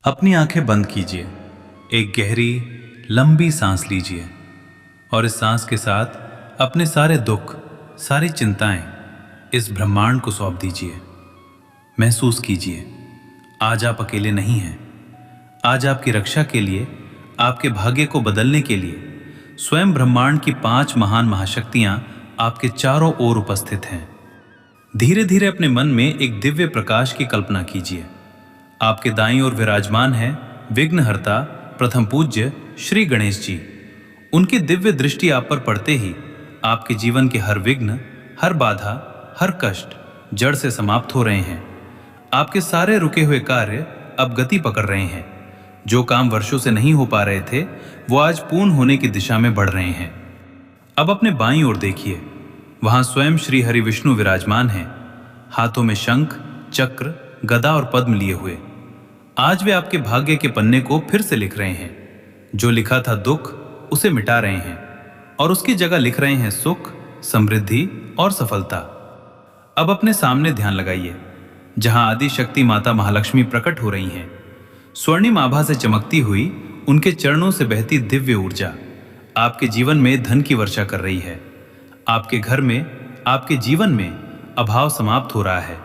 अपनी आंखें बंद कीजिए, एक गहरी लंबी सांस लीजिए और इस सांस के साथ अपने सारे दुख, सारी चिंताएं इस ब्रह्मांड को सौंप दीजिए। महसूस कीजिए, आज आप अकेले नहीं हैं। आज आपकी रक्षा के लिए, आपके भाग्य को बदलने के लिए स्वयं ब्रह्मांड की 5 महान महाशक्तियां आपके चारों ओर उपस्थित हैं। धीरे धीरे अपने मन में एक दिव्य प्रकाश की कल्पना कीजिए। आपके दाईं ओर विराजमान है विघ्नहर्ता प्रथम पूज्य श्री गणेश जी। उनकी दिव्य दृष्टि आप पर पड़ते ही आपके जीवन के हर विघ्न, हर बाधा, हर कष्ट जड़ से समाप्त हो रहे हैं। आपके सारे रुके हुए कार्य अब गति पकड़ रहे हैं। जो काम वर्षों से नहीं हो पा रहे थे, वो आज पूर्ण होने की दिशा में बढ़ रहे हैं। अब अपने बाईं ओर देखिए, वहां स्वयं श्री हरि विष्णु विराजमान हैं, हाथों में शंख, चक्र, गदा और पद्म लिए हुए। आज वे आपके भाग्य के पन्ने को फिर से लिख रहे हैं। जो लिखा था दुख, उसे मिटा रहे हैं और उसकी जगह लिख रहे हैं सुख, समृद्धि और सफलता। अब अपने सामने ध्यान लगाइए, जहां आदि शक्ति माता महालक्ष्मी प्रकट हो रही हैं। स्वर्णिम आभा से चमकती हुई उनके चरणों से बहती दिव्य ऊर्जा आपके जीवन में धन की वर्षा कर रही है। आपके घर में, आपके जीवन में अभाव समाप्त हो रहा है,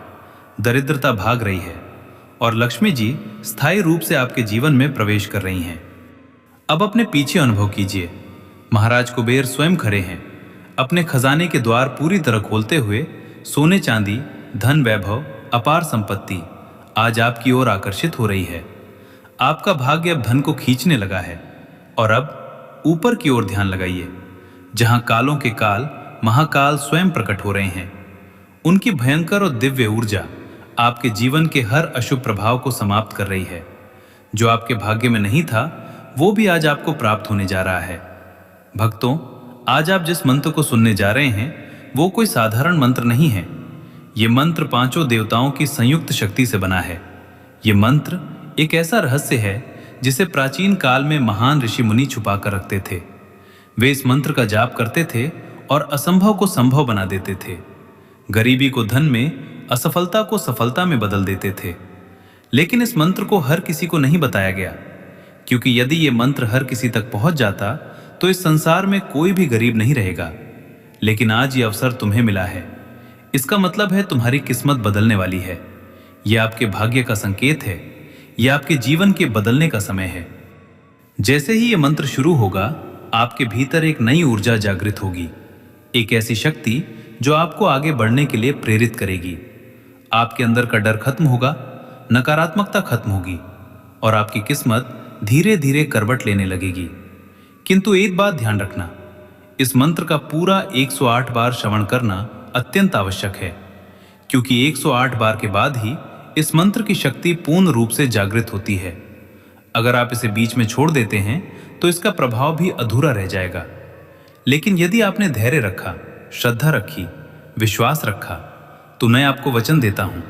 दरिद्रता भाग रही है और लक्ष्मी जी स्थायी रूप से आपके जीवन में प्रवेश कर रही हैं। अब अपने पीछे अनुभव कीजिए, महाराज कुबेर स्वयं खड़े हैं, अपने खजाने के द्वार पूरी तरह खोलते हुए। सोने चांदी, धन, वैभव, अपार संपत्ति आज आपकी ओर आकर्षित हो रही है। आपका भाग्य अब धन को खींचने लगा है। और अब ऊपर की ओर ध्यान लगाइए, जहां कालों के काल महाकाल स्वयं प्रकट हो रहे हैं। उनकी भयंकर और दिव्य ऊर्जा आपके जीवन के हर अशुभ प्रभाव को समाप्त कर रही है। जो आपके भाग्य में नहीं था, वो भी आज आपको प्राप्त होने जा रहा है। भक्तों, आज आप जिस मंत्र को सुनने जा रहे हैं, वो कोई साधारण मंत्र नहीं है। ये मंत्र 5 देवताओं की संयुक्त शक्ति से बना है। ये मंत्र एक ऐसा रहस्य है जिसे प्राचीन काल में महान ऋषि मुनि छुपा कर रखते थे। वे इस मंत्र का जाप करते थे और असंभव को संभव बना देते थे। गरीबी को धन में, असफलता को सफलता में बदल देते थे। लेकिन इस मंत्र को हर किसी को नहीं बताया गया, क्योंकि यदि ये मंत्र हर किसी तक पहुंच जाता तो इस संसार में कोई भी गरीब नहीं रहेगा। लेकिन आज ये अवसर तुम्हें मिला है। इसका मतलब है तुम्हारी किस्मत बदलने वाली है। यह आपके भाग्य का संकेत है। यह आपके जीवन के बदलने का समय है। जैसे ही यह मंत्र शुरू होगा, आपके भीतर एक नई ऊर्जा जागृत होगी, एक ऐसी शक्ति जो आपको आगे बढ़ने के लिए प्रेरित करेगी। आपके अंदर का डर खत्म होगा, नकारात्मकता खत्म होगी और आपकी किस्मत धीरे धीरे करवट लेने लगेगी। किंतु एक बात ध्यान रखना, इस मंत्र का पूरा 108 बार श्रवण करना अत्यंत आवश्यक है, क्योंकि 108 बार के बाद ही इस मंत्र की शक्ति पूर्ण रूप से जागृत होती है। अगर आप इसे बीच में छोड़ देते हैं तो इसका प्रभाव भी अधूरा रह जाएगा। लेकिन यदि आपने धैर्य रखा, श्रद्धा रखी, विश्वास रखा, तो मैं आपको वचन देता हूं,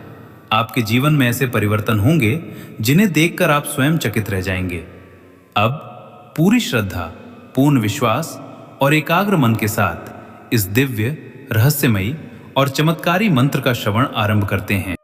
आपके जीवन में ऐसे परिवर्तन होंगे जिन्हें देखकर आप स्वयं चकित रह जाएंगे। अब पूरी श्रद्धा, पूर्ण विश्वास और एकाग्र मन के साथ इस दिव्य, रहस्यमयी और चमत्कारी मंत्र का श्रवण आरंभ करते हैं।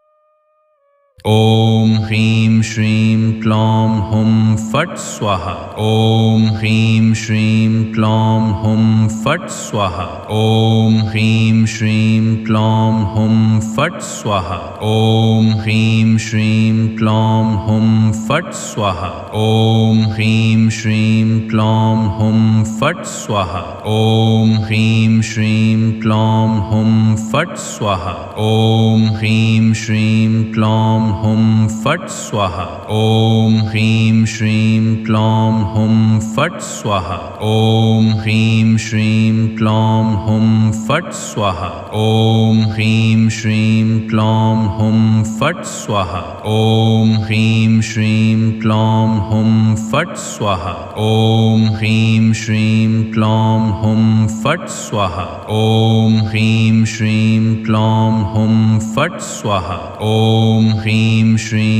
ओम ह्रीं श्रीं क्लौं हुं फट् स्वाहा। ओम ह्रीं श्रीं क्लौं हुं फट् स्वाहा। ओम ह्रीं श्रीं क्लौं हुं फट् स्वाहा। ओम ह्रीं श्रीं क्लौं हुं फट् स्वाहा। ओम ह्रीं श्रीं क्लौं हुं फट् स्वाहा। ओम ह्रीं श्रीं क्लौं हुं फट् स्वाहा। ओम ह्रीं श्रीं क्लौं हुं फट् स्वाहा। ओम ह्रीं श्रीं क्लौं हुं फट् स्वाहा। ओम ह्रीं श्रीं क्लौं हुं फट् स्वाहा। ओम ह्रीं श्रीं क्लौं हुं फट् स्वाहा। ओम ह्रीं श्रीं क्लौं हुं फट् स्वाहा। ओम ह्रीं श्रीं क्लौं हुं फट् स्वाहा। ओम ह्रीं श्रीं क्लौं हुं फट् स्वाहा। ओम ह्रीं श्रीं